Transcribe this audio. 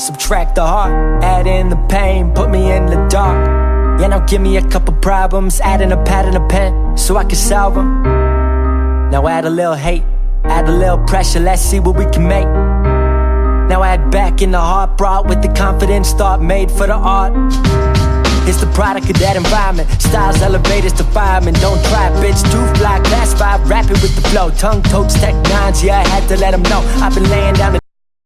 subtract the heart, add in the pain, put me in the dark. Yeah, now give me a couple problems, add in a pad and a pen, so I can solve them. Now add a little hate, add a little pressure, let's see what we can make. Now add back in the heart brought with the confidence thought made for the art. It's the product of that environment. Styles elevators to firemen. Don't try, bitch, too fly. Class 5, rapping with the flow. Tongue totes, tech nines, yeah, I had to let them know. I've been laying down the